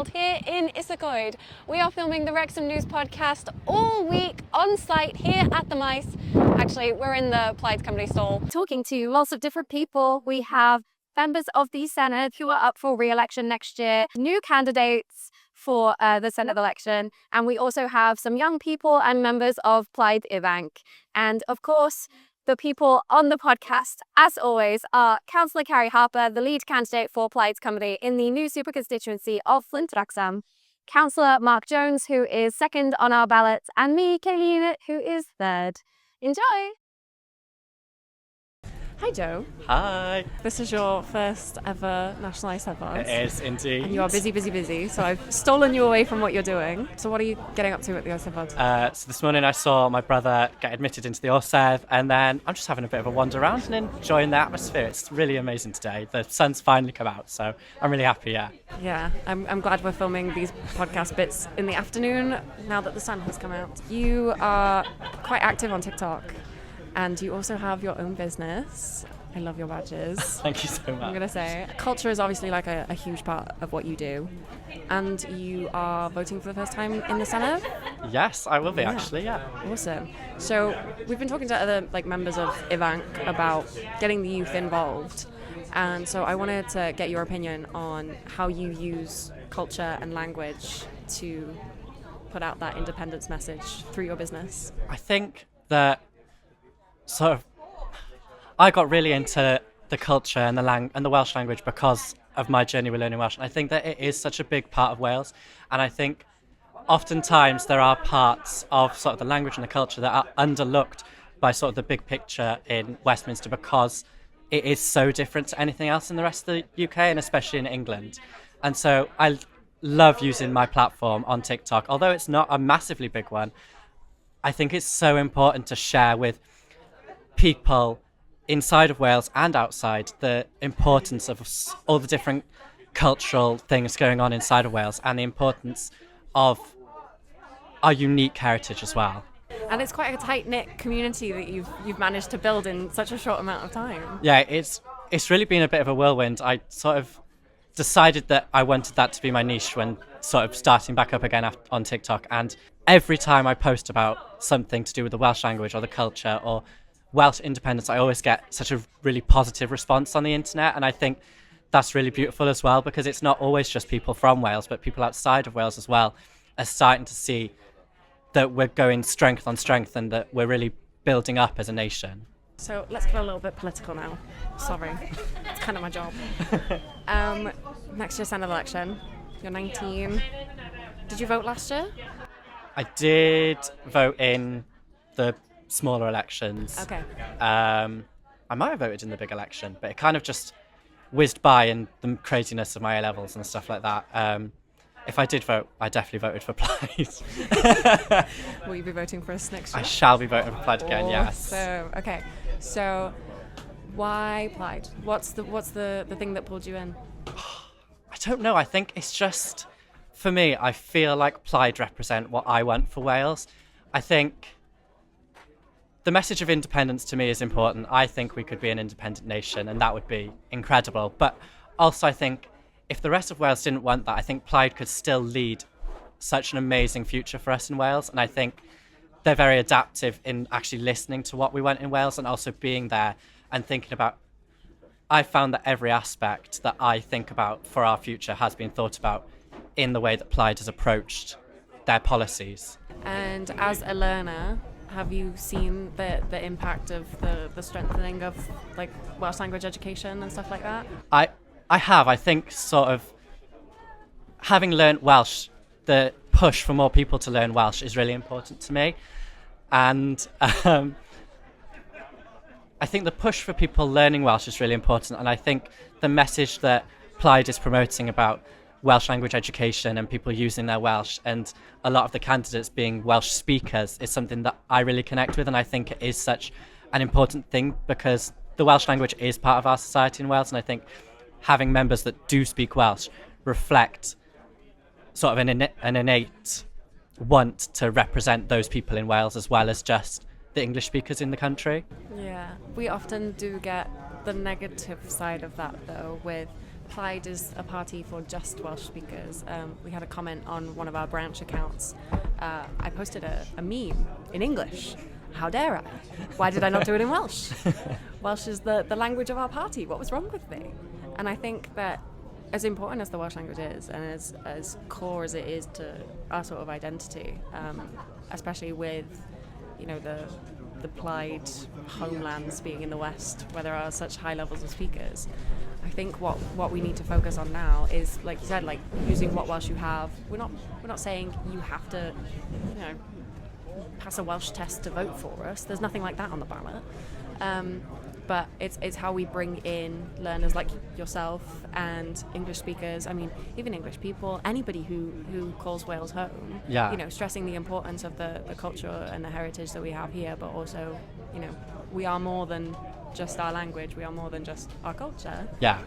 held here in Isycoed. We are filming the Wrecsam News podcast all week on site here at the Maes. Actually, we're in the Plaid Cymru stall. Talking to lots of different people. We have members of the Senedd who are up for re-election next year, new candidates for the Senedd election, and we also have some young people and members of Plaid Ifanc. And of course, the people on the podcast, as always, are Councillor Carrie Harper, the lead candidate for Plaid Cymru in the new super constituency of Fflint-Wrecsam, Councillor Marc Jones, who is second on our ballot, and me, Kayleigh, who is third. Enjoy! Hi Joe. Hi. This is your first ever National Eisteddfod. It is indeed. And you are busy. So I've stolen you away from what you're doing. So what are you getting up to at the Eisteddfod? So this morning I saw my brother get admitted into the Orsedd, and then I'm just having a bit of a wander around and enjoying the atmosphere. It's really amazing today. The sun's finally come out, so I'm really happy, yeah. Yeah, I'm glad we're filming these podcast bits in the afternoon now that the sun has come out. You are quite active on TikTok. And you also have your own business. I love your badges. Thank you so much. I'm going to say. Culture is obviously like a huge part of what you do. And you are voting for the first time in the Senedd? Yes, I will be actually, yeah. Awesome. So we've been talking to other members of Ifanc about getting the youth involved. And so I wanted to get your opinion on how you use culture and language to put out that independence message through your business. I think that I got really into the culture and the Welsh language because of my journey with learning Welsh. And I think that it is such a big part of Wales. And I think oftentimes there are parts of sort of the language and the culture that are underlooked by sort of the big picture in Westminster because it is so different to anything else in the rest of the UK and especially in England. And so I love using my platform on TikTok. Although it's not a massively big one, I think it's so important to share with people inside of Wales and outside the importance of all the different cultural things going on inside of Wales and the importance of our unique heritage as well. And it's quite a tight-knit community that you've managed to build in such a short amount of time. Yeah, it's really been a bit of a whirlwind. I sort of decided that I wanted that to be my niche when sort of starting back up again on TikTok, and every time I post about something to do with the Welsh language or the culture or Welsh independence, I always get such a really positive response on the internet, and I think that's really beautiful as well because it's not always just people from Wales but people outside of Wales as well are starting to see that we're going strength on strength and that we're really building up as a nation. So let's get a little bit political now. Sorry, it's kind of my job. Next year's Senedd election, you're 19. Did you vote last year? I did vote in the smaller elections. Okay. I might have voted in the big election, but it kind of just whizzed by in the craziness of my A-levels and stuff like that. If I did vote, I definitely voted for Plaid. Will you be voting for us next year? I shall be voting for Plaid again, yes. Okay. So why Plaid? What's the thing that pulled you in? I don't know. I think it's just, for me, I feel like Plaid represent what I want for Wales. I think the message of independence to me is important. I think we could be an independent nation and that would be incredible. But also I think if the rest of Wales didn't want that, I think Plaid could still lead such an amazing future for us in Wales. And I think they're very adaptive in actually listening to what we want in Wales and also being there and thinking about, I found that every aspect that I think about for our future has been thought about in the way that Plaid has approached their policies. And as a learner, have you seen the impact of the strengthening of Welsh language education and stuff like that? I have. I think sort of having learnt Welsh, the push for more people to learn Welsh is really important to me. And I think the push for people learning Welsh is really important. And I think the message that Plaid is promoting about Welsh language education and people using their Welsh and a lot of the candidates being Welsh speakers is something that I really connect with, and I think it is such an important thing because the Welsh language is part of our society in Wales, and I think having members that do speak Welsh reflect sort of an innate want to represent those people in Wales as well as just the English speakers in the country. Yeah, we often do get the negative side of that though with Plaid is a party for just Welsh speakers. We had a comment on one of our branch accounts. I posted a meme in English. How dare I? Why did I not do it in Welsh? Welsh is the language of our party. What was wrong with me? And I think that as important as the Welsh language is, and as core as it is to our sort of identity, especially with, you know, the Plaid homelands being in the West, where there are such high levels of speakers, I think what we need to focus on now is, like you said, like using what Welsh you have. We're not saying you have to, you know, pass a Welsh test to vote for us. There's nothing like that on the ballot. But it's how we bring in learners like yourself and English speakers. I mean, even English people, anybody who calls Wales home. Yeah. You know, stressing the importance of the culture and the heritage that we have here, but also, you know, we are more than just our language. We are more than just our culture. Yeah.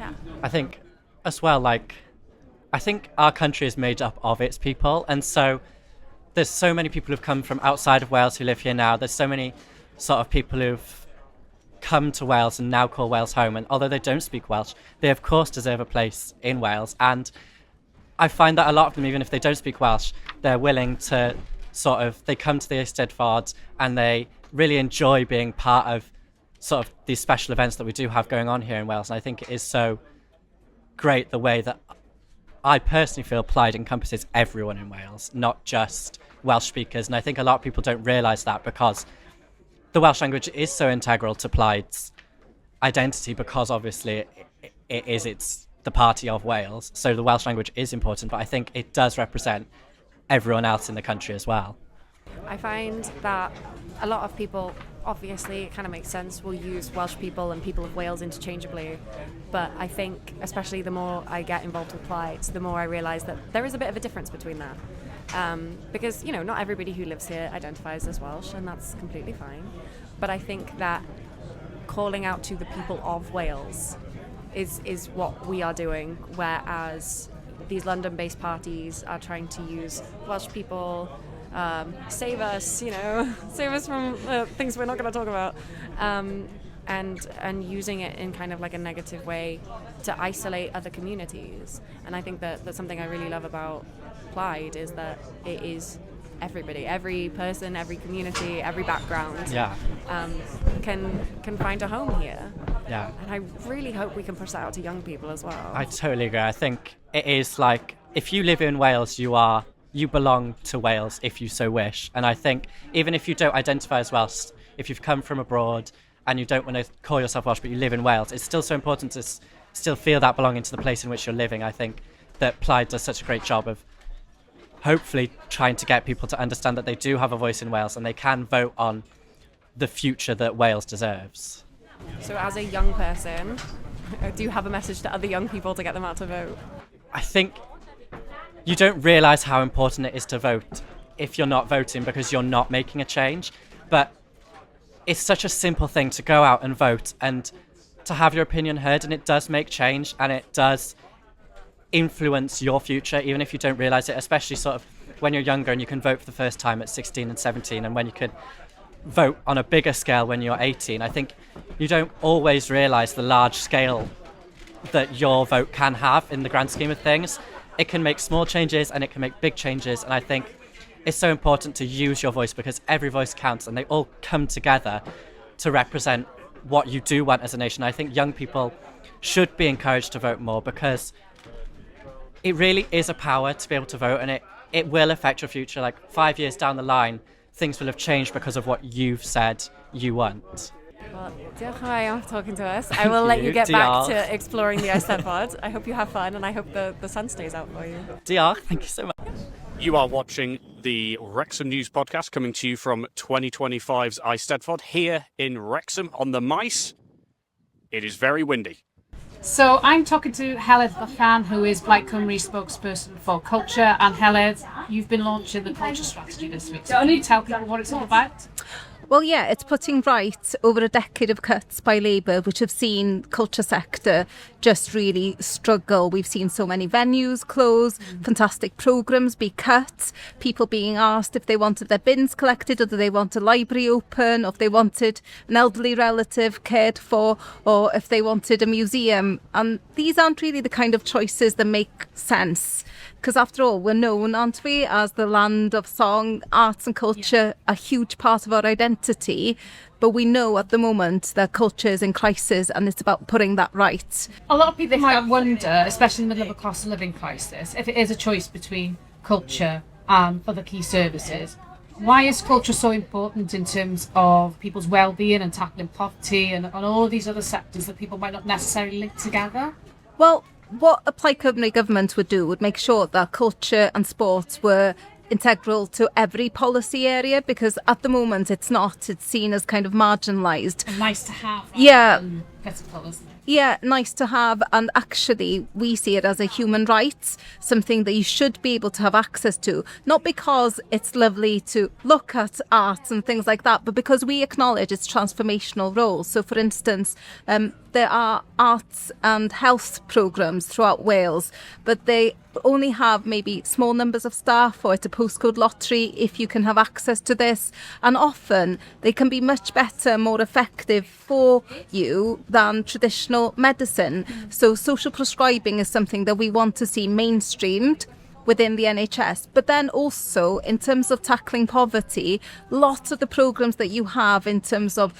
Yeah. I think as well, like, I think our country is made up of its people, and so there's so many people who've come from outside of Wales who live here now. There's so many sort of people who've come to Wales and now call Wales home, and although they don't speak Welsh, they of course deserve a place in Wales. And I find that a lot of them, even if they don't speak Welsh, they're willing to they come to the Eisteddfod and they really enjoy being part of sort of these special events that we do have going on here in Wales. And I think it is so great the way that I personally feel Plaid encompasses everyone in Wales, not just Welsh speakers. And I think a lot of people don't realise that, because the Welsh language is so integral to Plaid's identity, because obviously it's the party of Wales. So the Welsh language is important, but I think it does represent everyone else in the country as well. I find that a lot of people, obviously it kind of makes sense, will use Welsh people and people of Wales interchangeably, but I think especially the more I get involved with Plaid, the more I realise that there is a bit of a difference between that. Because, you know, not everybody who lives here identifies as Welsh, and that's completely fine. But I think that calling out to the people of Wales is what we are doing, whereas these London-based parties are trying to use Welsh people, save us, you know, save us from things we're not going to talk about, and using it in kind of like a negative way to isolate other communities. And I think that that's something I really love about Plaid, is that it is everybody, every person, every community, every background, can find a home here. Yeah. And I really hope we can push that out to young people as well. I totally agree. I think it is like, if you live in Wales, you belong to Wales if you so wish. And I think even if you don't identify as Welsh, if you've come from abroad and you don't want to call yourself Welsh but you live in Wales, it's still so important to still feel that belonging to the place in which you're living. I think that Plaid does such a great job of hopefully trying to get people to understand that they do have a voice in Wales and they can vote on the future that Wales deserves. So as a young person, do you have a message to other young people to get them out to vote? I think you don't realise how important it is to vote if you're not voting, because you're not making a change. But it's such a simple thing to go out and vote and to have your opinion heard, and it does make change and it does influence your future, even if you don't realise it, especially sort of when you're younger and you can vote for the first time at 16 and 17, and when you could vote on a bigger scale when you're 18. I think you don't always realise the large scale that your vote can have in the grand scheme of things. It can make small changes and it can make big changes, and I think it's so important to use your voice, because every voice counts and they all come together to represent what you do want as a nation. I think young people should be encouraged to vote more, because it really is a power to be able to vote, and it will affect your future. Like 5 years down the line, things will have changed because of what you've said you want. Well, diolch yn fawr for talking to us. I will let you get back to exploring the Eisteddfod. I hope you have fun, and I hope the sun stays out for you. Diolch, thank you so much. You are watching the Wrecsam News Podcast, coming to you from 2025's Eisteddfod here in Wrecsam on the Maes. It is very windy. So I'm talking to Heledd Fychan, who is Plaid Cymru spokesperson for culture. And Heledd, you've been launching the culture strategy this week. So can you tell people what it's all about? Well, yeah, it's putting right over a decade of cuts by Labour, which have seen culture sector just really struggle. We've seen so many venues close, fantastic programmes be cut, people being asked if they wanted their bins collected, or do they want a library open, or if they wanted an elderly relative cared for, or if they wanted a museum. And these aren't really the kind of choices that make sense. Because after all, we're known, aren't we, as the land of song, arts and culture, a huge part of our identity. But we know at the moment that culture is in crisis, and it's about putting that right. A lot of people might wonder, especially in the middle of a cost of living crisis, if it is a choice between culture and other key services. Why is culture so important in terms of people's well-being and tackling poverty and all of these other sectors that people might not necessarily link together? Well, what a Plaid Cymru government would do would make sure that culture and sports were integral to every policy area, because at the moment it's not. It's seen as kind of marginalised. And nice to have. Yeah. Critical, isn't it? Yeah, nice to have, and actually we see it as a human right, something that you should be able to have access to, not because it's lovely to look at art and things like that, but because we acknowledge its transformational role. So for instance, there are arts and health programmes throughout Wales, but they only have maybe small numbers of staff, or it's a postcode lottery if you can have access to this, and often they can be much better, more effective for you than traditional medicine. So social prescribing is something that we want to see mainstreamed within the NHS. But then also in terms of tackling poverty, lots of the programmes that you have in terms of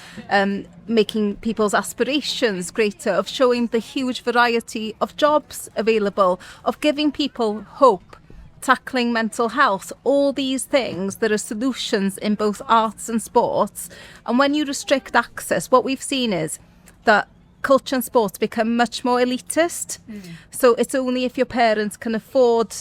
making people's aspirations greater, of showing the huge variety of jobs available, of giving people hope, tackling mental health, all these things, there are solutions in both arts and sports. And when you restrict access, what we've seen is that culture and sports become much more elitist. So it's only if your parents can afford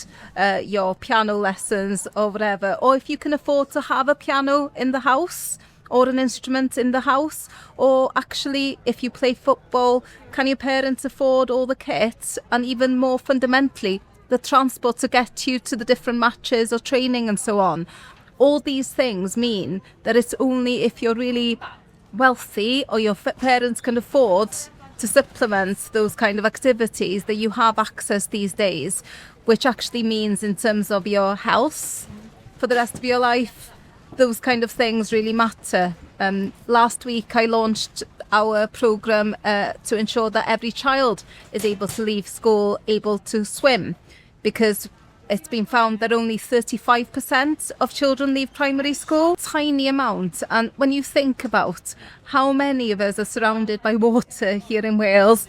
your piano lessons or whatever, or if you can afford to have a piano in the house or an instrument in the house, or actually if you play football, can your parents afford all the kits, and even more fundamentally the transport to get you to the different matches or training and so on. All these things mean that it's only if you're really wealthy or your parents can afford to supplement those kind of activities that you have access these days, which actually means in terms of your health for the rest of your life, those kind of things really matter. Last week I launched our programme to ensure that every child is able to leave school able to swim, because it's been found that only 35% of children leave primary school. Tiny amount. And when you think about how many of us are surrounded by water here in Wales,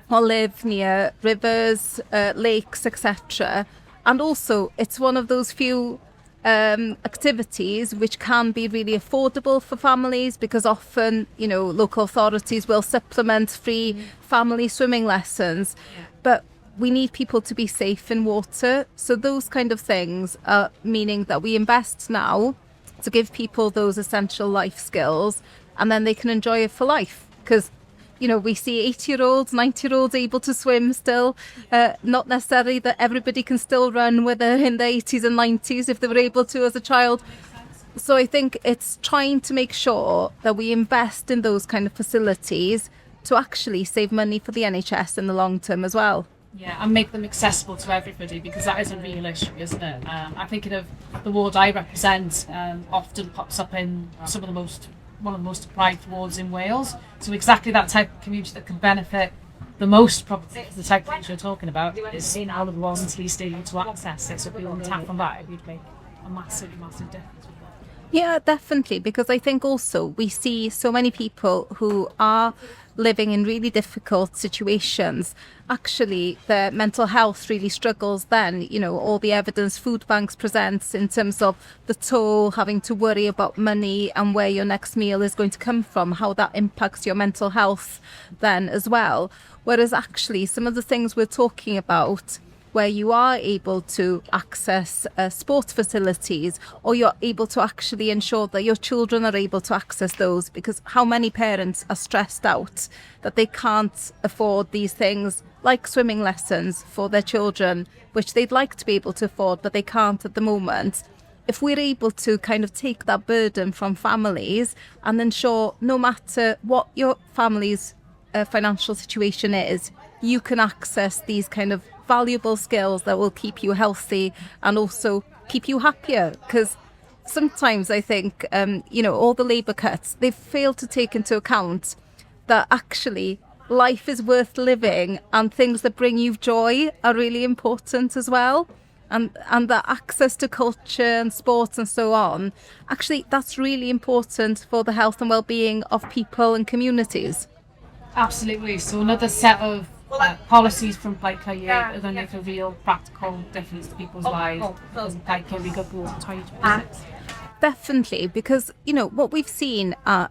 or live near rivers, lakes, etc. And also, it's one of those few activities which can be really affordable for families, because often, local authorities will supplement free family swimming lessons. But we need people to be safe in water. So those kind of things are meaning that we invest now to give people those essential life skills, and then they can enjoy it for life. Because, we see 80-year-olds, 90-year-olds able to swim still. Not necessarily that everybody can still run, whether in their 80s and 90s, if they were able to as a child. So I think it's trying to make sure that we invest in those kind of facilities to actually save money for the NHS in the long term as well. Yeah, and make them accessible to everybody, because that is a real issue, isn't it? I'm thinking of the ward I represent, often pops up in one of the most deprived wards in Wales. So exactly that type of community that can benefit the most, probably, the type of things you're talking about, is one of the ones least able to access it. So if we can tap on that, it would make a massive, massive difference. Yeah, definitely, because I think also we see so many people who are living in really difficult situations. Actually, their mental health really struggles then. All the evidence food banks presents in terms of the toll, having to worry about money and where your next meal is going to come from, how that impacts your mental health then as well. Whereas actually some of the things we're talking about, where you are able to access sports facilities, or you're able to actually ensure that your children are able to access those, because how many parents are stressed out that they can't afford these things like swimming lessons for their children, which they'd like to be able to afford, but they can't at the moment. if we're able to kind of take that burden from families and ensure no matter what your family's financial situation is, you can access these kind of valuable skills that will keep you healthy and also keep you happier. Because sometimes I think, all the Labour cuts, they've failed to take into account that actually life is worth living and things that bring you joy are really important as well. And that access to culture and sports and so on, actually, that's really important for the health and well-being of people and communities. Absolutely. So another set of policies from Plaid Cymru are going to make a real practical difference to people's lives. Doesn't Plaid Cymru go towards 2026? Definitely, because, what we've seen at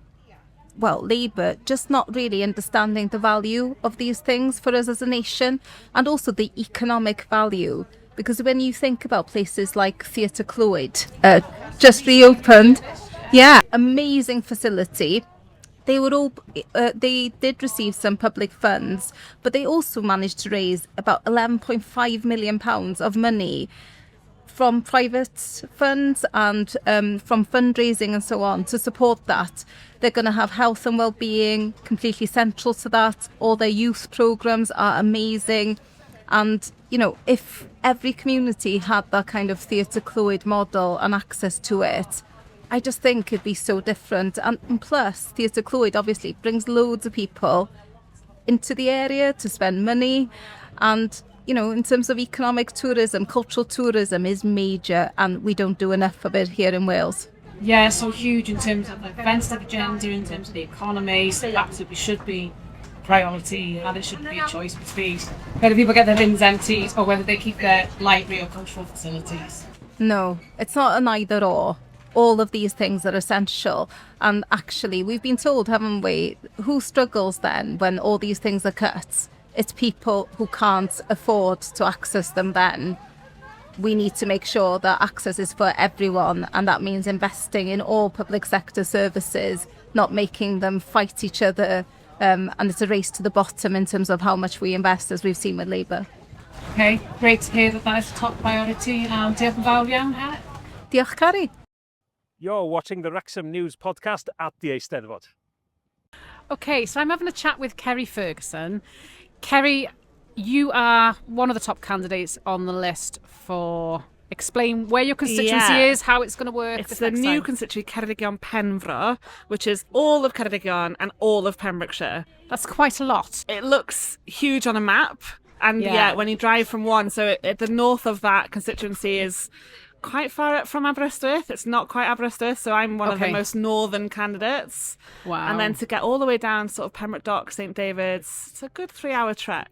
Labour just not really understanding the value of these things for us as a nation, and also the economic value. Because when you think about places like Theatr Clwyd, just reopened, amazing facility. They did receive some public funds, but they also managed to raise about £11.5 million of money from private funds and from fundraising and so on to support that. They're going to have health and well-being completely central to that. All their youth programmes are amazing. And, if every community had that kind of Theatr Clwyd model and access to it, I just think it'd be so different. And plus, Theatr Clwyd obviously brings loads of people into the area to spend money. And, in terms of economic tourism, cultural tourism is major, and we don't do enough of it here in Wales. Yeah, so huge in terms of the events agenda, in terms of the economy, so it absolutely should be priority, and it shouldn't be a choice between whether people get their bins emptied or whether they keep their library or cultural facilities. No, it's not an either or. All of these things are essential. And actually, we've been told, haven't we, who struggles then when all these things are cut? It's people who can't afford to access them then. We need to make sure that access is for everyone, and that means investing in all public sector services, not making them fight each other. And it's a race to the bottom in terms of how much we invest, as we've seen with Labour. Okay, great to hear that is a top priority. Diolch yn fawr iawn, Heledd. Diolch, Carrie. You're watching the Wrecsam News podcast at the Eisteddfod. Okay, so I'm having a chat with Kerry Ferguson. Kerry, you are one of the top candidates on the list for explain where your constituency is, how it's going to work. It's the new constituency, Ceredigion Penfro, which is all of Ceredigion and all of Pembrokeshire. That's quite a lot. It looks huge on a map, and when you drive from one, so the north of that constituency is quite far up from Aberystwyth. It's not quite Aberystwyth, so I'm one of the most northern candidates. Wow. And then to get all the way down sort of Pembroke Dock, St David's, it's a good 3-hour trek.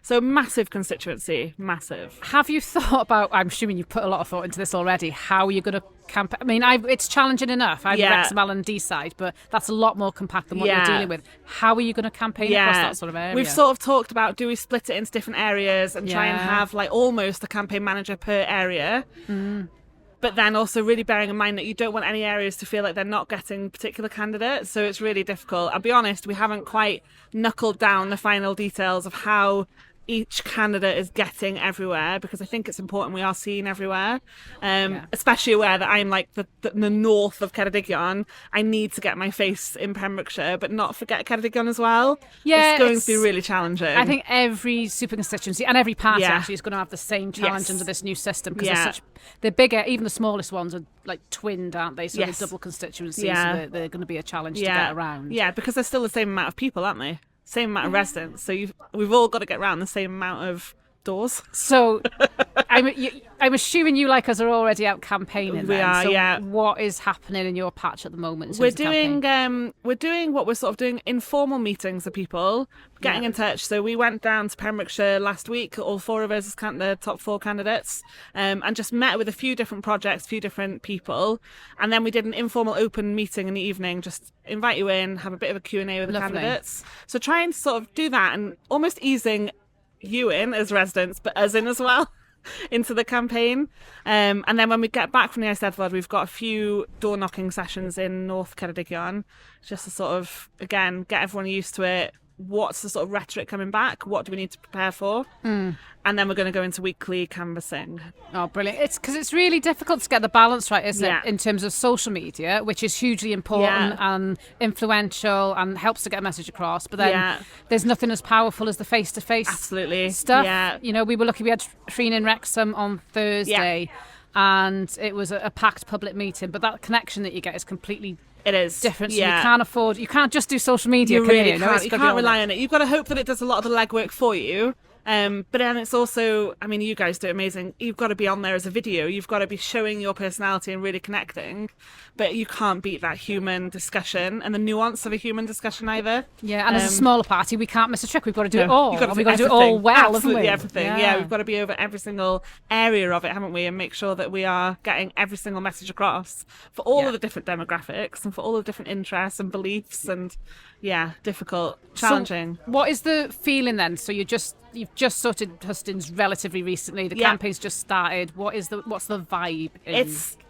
So massive constituency, massive. Have you thought about, I'm assuming you've put a lot of thought into this already, how you're going to campaign? I mean, it's challenging enough. I'm Wrecsam and D-side, but that's a lot more compact than what you're dealing with. How are you going to campaign across that sort of area? We've sort of talked about, do we split it into different areas and try and have like almost a campaign manager per area? But then also really bearing in mind that you don't want any areas to feel like they're not getting particular candidates. So it's really difficult. I'll be honest, we haven't quite knuckled down the final details of how each candidate is getting everywhere, because I think it's important we are seen everywhere, especially aware that I'm like the north of Ceredigion. I need to get my face in Pembrokeshire, but not forget Ceredigion as well. Yeah, it's going to be really challenging. I think every super constituency and every party actually is going to have the same challenge under this new system, because they're bigger. Even the smallest ones are like twinned, aren't they? So they're double constituencies, so they're going to be a challenge to get around. Yeah, because there's still the same amount of people, aren't they? Same amount of residents, so we've all got to get around the same amount of doors. So I'm assuming you, like us, are already out campaigning. We are, so what is happening in your patch at the moment? We're doing what we're sort of doing informal meetings of people, getting in touch. So we went down to Pembrokeshire last week, all 4 of us as the top 4 candidates, and just met with a few different projects, a few different people, and then we did an informal open meeting in the evening, just invite you in, have a bit of a Q&A with the candidates. So try and sort of do that, and almost easing you in as residents, but us in as well into the campaign. And then when we get back from the Eisteddfod, we've got a few door knocking sessions in North Ceredigion, just to sort of, again, get everyone used to it, what's the sort of rhetoric coming back, what do we need to prepare for, and then we're going to go into weekly canvassing. Oh, brilliant. It's because it's really difficult to get the balance right, isn't Yeah. it, in terms of social media, which is hugely important and influential and helps to get a message across. But then there's nothing as powerful as the face-to-face Absolutely. stuff. Yeah. You know, we were lucky we had Fflint in Wrecsam on Thursday and it was a packed public meeting, but that connection that you get is completely It is different. So Yeah. you can't just do social media. You can really you? No, can't. it's You gotta be can't all rely on it. You've got to hope that it does a lot of the legwork for you. But then it's also, I mean, you guys do it amazing. You've got to be on there as a video. You've got to be showing your personality and really connecting. But you can't beat that human discussion and the nuance of a human discussion either. Yeah, and as a smaller party, we can't miss a trick. We've got to do it No, all. you've got to We've got to do it everything. all well, Absolutely haven't we? everything. Yeah, we've got to be over every single area of it, haven't we? And make sure that we are getting every single message across for all of the different demographics and for all of the different interests and beliefs and difficult, challenging. So what is the feeling then? So you've just sorted hustings relatively recently. The campaign's just started. What's the vibe?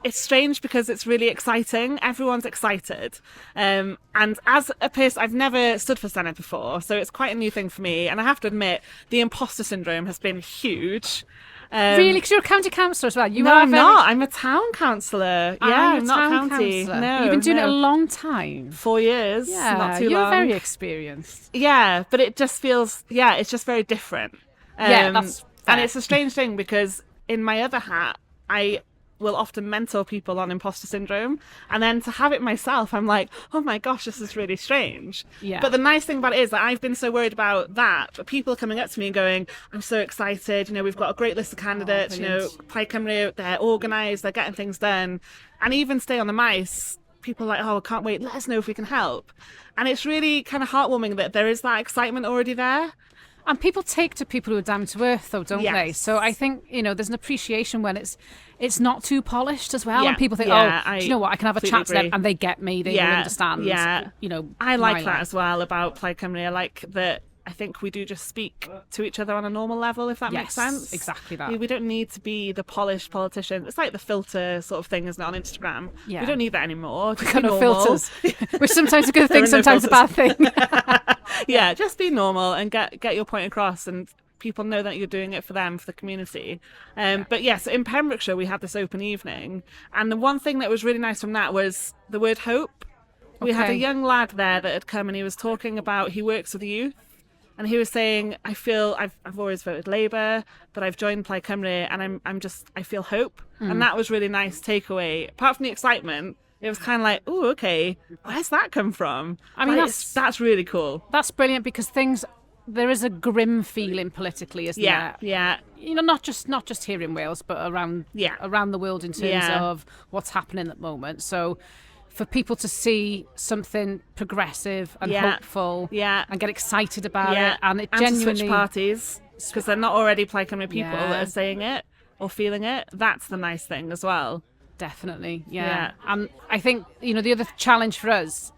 It's strange because it's really exciting. Everyone's excited. And as a person, I've never stood for Senedd before, so it's quite a new thing for me. And I have to admit, the imposter syndrome has been huge. Really? Because you're a county councillor as well. I'm not. I'm a town councillor. Yeah, I'm not county. Councillor. No, You've been doing it a long time. 4 years. Yeah, not too you're long. very experienced. Yeah, but it just feels, it's just very different. That's fair. And it's a strange thing because in my other hat, I will often mentor people on imposter syndrome, and then to have it myself, I'm like, oh my gosh, this is really strange. Yeah. But the nice thing about it is that I've been so worried about that, but people are coming up to me and going, I'm so excited, we've got a great list of candidates, Plaid Cymru, they're organised, they're getting things done, and even stay on the Maes, people are like, oh, I can't wait, let us know if we can help. And it's really kind of heartwarming that there is that excitement already there. And people take to people who are down to earth, though, don't they? Yes. So I think, there's an appreciation when it's not too polished as well. Yeah. And people think, do you know what, I can have a chat to them and they get me, they will understand. Yeah. I my like that life. as well about Plaid Cymru. I like that. I think we do just speak to each other on a normal level, if that makes sense. Exactly that. We don't need to be the polished politician. It's like the filter sort of thing, isn't it, on Instagram? Yeah. We don't need that anymore. Just Kind be of normal. filters, which sometimes a good There thing, are no sometimes a bad thing. Yeah, just be normal and get your point across, and people know that you're doing it for them, for the community. But yes, in Pembrokeshire we had this open evening, and the one thing that was really nice from that was the word hope. We had a young lad there that had come and he was talking about, he works with youth, and he was saying, I feel I've always voted Labour, but I've joined Plaid Cymru and I feel hope. And that was really nice takeaway. Apart from the excitement, it was kind of like, oh, okay, where's that come from? I mean, that's really cool. That's brilliant because there is a grim feeling politically, isn't there? Yeah. Not just here in Wales, but around the world in terms of what's happening at the moment. So for people to see something progressive and hopeful and get excited about it, and it genuinely... to switch parties, because they're not already Plaid Cymru people that are saying it or feeling it, that's the nice thing as well. Definitely, yeah. And I think, the other challenge for us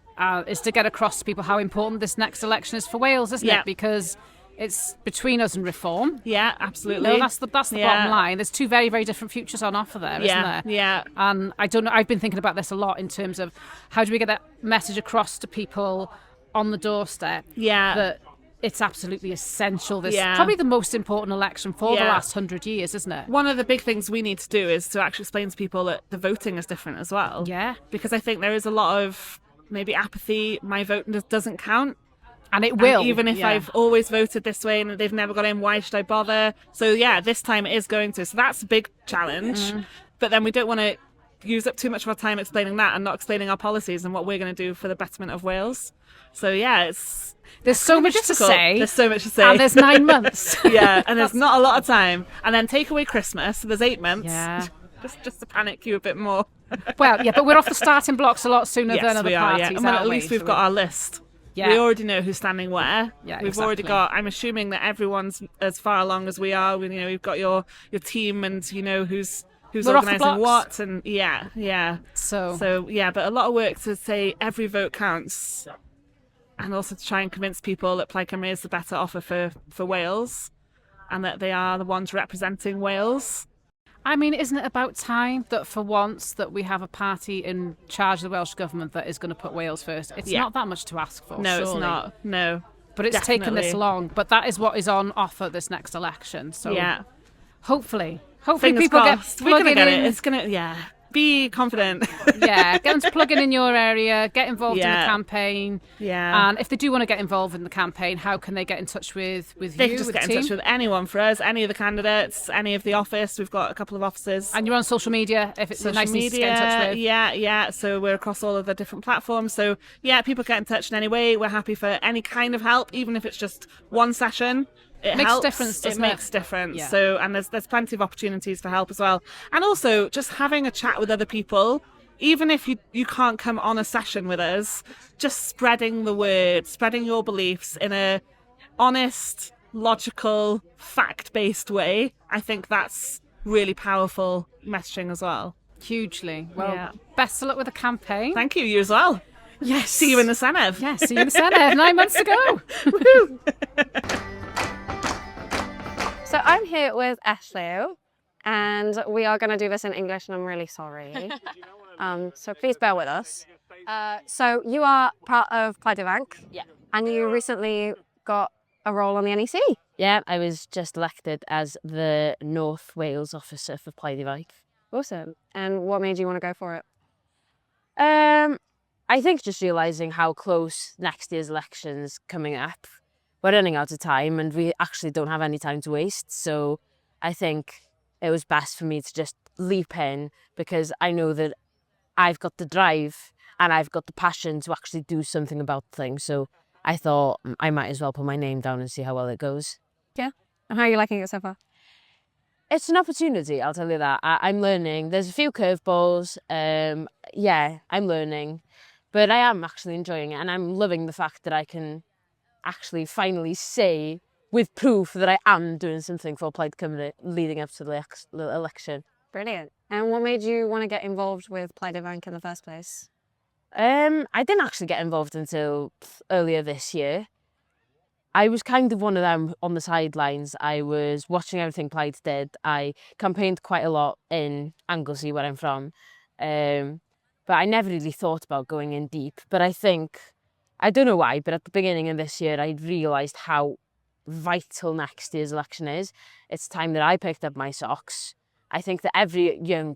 is to get across to people how important this next election is for Wales, isn't it? Because it's between us and reform. Yeah, absolutely. That's the bottom line. There's two very, very different futures on offer there, isn't there? Yeah. And I don't know, I've been thinking about this a lot in terms of how do we get that message across to people on the doorstep that it's absolutely essential. This probably the most important election for the last 100 years, isn't it? One of the big things we need to do is to actually explain to people that the voting is different as well. Yeah. Because I think there is a lot of maybe apathy, my vote doesn't count. And it will. And even if I've always voted this way and they've never got in, why should I bother? So this time it is going to. So that's a big challenge. But then we don't want to use up too much of our time explaining that and not explaining our policies and what we're going to do for the betterment of Wales. So there's so much to say. There's so much to say. And there's 9 months. And there's not a lot of time. And then take away Christmas, so there's 8 months. Yeah. Just to panic you a bit more. Well, but we're off the starting blocks a lot sooner than other parties. And at least we've got our list. Yeah. We already know who's standing where. Yeah, we've already got. I'm assuming that everyone's as far along as we are. We've got your team, and who's we're organising what, and So but a lot of work to say every vote counts, and also to try and convince people that Plaid Cymru is the better offer for Wales, and that they are the ones representing Wales. I mean, isn't it about time that for once that we have a party in charge of the Welsh Government that is going to put Wales first? It's not that much to ask for. No, surely. it's not. No. but it's taken this Definitely. long. But that is what is on offer this next election. So Yeah. hopefully Fingers people crossed. get We're gonna plugging get in. it. It's gonna. Yeah. Be confident. Yeah, get them to plug in your area, get involved in the Yeah. campaign. Yeah. And if they do want to get involved in the campaign, how can they get in touch with They you, can just with get the in touch team? with anyone for us, any of the candidates, any of the office. We've got a couple of offices. And you're on social media if it's Social nice media, to get in touch with. yeah. So we're across all of the different platforms. So yeah, people get in touch in any way. We're happy for any kind of help, even if it's just one session. It Makes helps. difference, It doesn't it? makes difference. Yeah. So and there's plenty of opportunities for help as well. And also just having a chat with other people. Even if you can't come on a session with us, just spreading the word, spreading your beliefs in a honest, logical, fact-based way, I think that's really powerful messaging as well. Hugely. Well, Yeah. best of luck with the campaign. Thank you as well. Yes. See you in the Senedd. Yeah, see you in the Senedd 9 months to go. So I'm here with Ashley, and we are going to do this in English, and I'm really sorry. So please bear with us. So you are part of Plaid Ifanc. Yeah. And you recently got a role on the NEC. Yeah, I was just elected as the North Wales officer for Plaid Ifanc. Awesome. And what made you want to go for it? I think just realising how close next year's election's coming up. We're running out of time and we actually don't have any time to waste. So I think it was best for me to just leap in because I know that I've got the drive and I've got the passion to actually do something about things. So I thought I might as well put my name down and see how well it goes. Yeah. And how are you liking it so far? It's an opportunity, I'll tell you that. I'm learning. There's a few curveballs. Yeah, I'm learning. But I am actually enjoying it and I'm loving the fact that I can actually finally say with proof that I am doing something for Plaid Cymru leading up to the election. Brilliant. And what made you want to get involved with Plaid Ifanc in the first place? I didn't actually get involved until earlier this year. I was kind of one of them on the sidelines. I was watching everything Plaid did. I campaigned quite a lot in Anglesey, where I'm from. But I never really thought about going in deep. But I think, I don't know why, but at the beginning of this year, I realised how vital next year's election is. It's time that I picked up my socks. I think that every young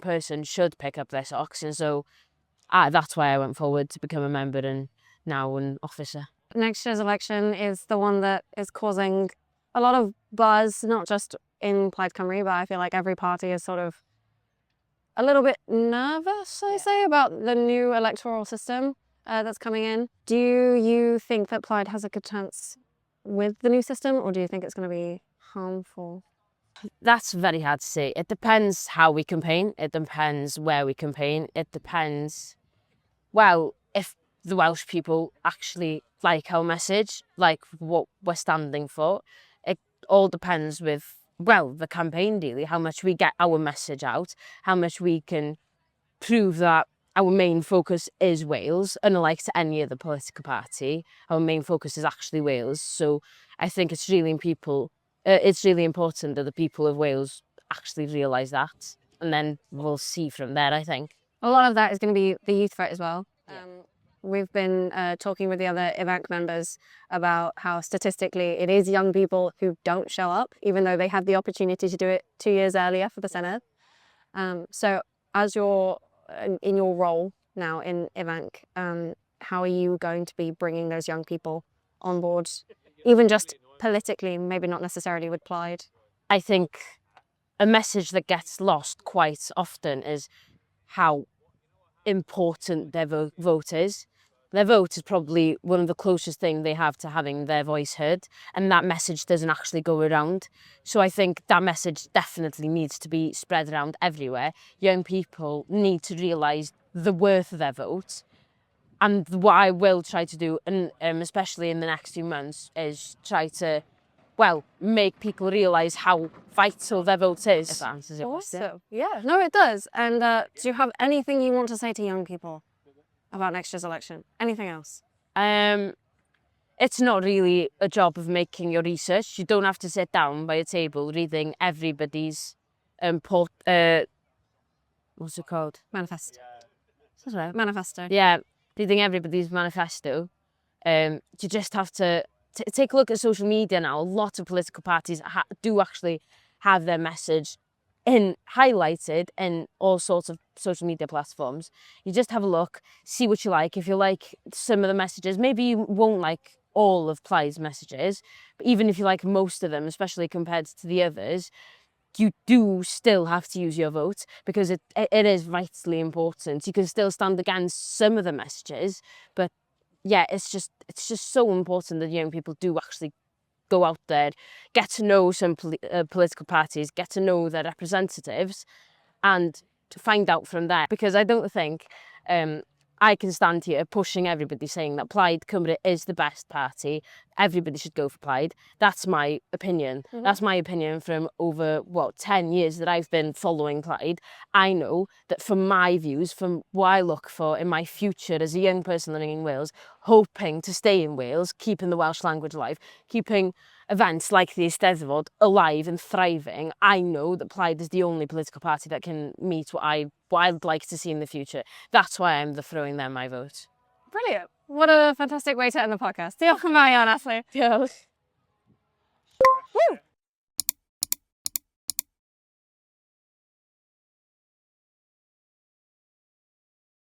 person should pick up their socks. And so that's why I went forward to become a member and now an officer. Next year's election is the one that is causing a lot of buzz, not just in Plaid Cymru, but I feel like every party is sort of a little bit nervous, I say, about the new electoral system that's coming in. Do you think that Plaid has a good chance with the new system, or do you think it's going to be harmful? That's very hard to say. It depends how we campaign. It depends where we campaign. It depends, well, if the Welsh people actually like our message, like what we're standing for. It all depends with, well, the campaign really, how much we get our message out, how much we can prove that our main focus is Wales, unlike to any other political party. Our main focus is actually Wales. So I think it's really important that the people of Wales actually realise that. And then we'll see from there, I think. A lot of that is going to be the youth vote as well. We've been talking with the other Ifanc members about how statistically it is young people who don't show up, even though they had the opportunity to do it 2 years earlier for the Senedd. So as you're in your role now in Ifanc, how are you going to be bringing those young people on board, even just politically, maybe not necessarily with Plaid? I think a message that gets lost quite often is how important their vote is. Their vote is probably one of the closest things they have to having their voice heard, and that message doesn't actually go around. So I think that message definitely needs to be spread around everywhere. Young people need to realise the worth of their vote. And what I will try to do, and especially in the next few months, is try to, well, make people realise how vital their vote is. If that answers your question. Awesome. Yeah, no, it does. And do you have anything you want to say to young people about next year's election? Anything else? It's not really a job of making your research. You don't have to sit down by a table reading everybody's what's it called? Manifesto. Is that right? Manifesto. Yeah, reading everybody's manifesto. You just have to take a look at social media now. A lot of political parties do actually have their message highlighted in all sorts of social media platforms. You just have a look, see what you like. If you like some of the messages, maybe you won't like all of Plaid's messages, but even if you like most of them, especially compared to the others, you do still have to use your vote, because it is vitally important. You can still stand against some of the messages, but yeah, it's just so important that young people do actually go out there, get to know some political parties, get to know their representatives, and to find out from there. Because I don't think I can stand here pushing everybody saying that Plaid Cymru is the best party. Everybody should go for Plaid. That's my opinion. That's my opinion from over, 10 years that I've been following Plaid. I know that from my views, from what I look for in my future as a young person living in Wales, hoping to stay in Wales, keeping the Welsh language alive, keeping events like the Eisteddfod alive and thriving, I know that Plaid is the only political party that can meet what I'd like to see in the future. That's why I'm throwing them my vote. Brilliant. What a fantastic way to end the podcast. Diolch yn fawr iawn, Ashley. Diolch.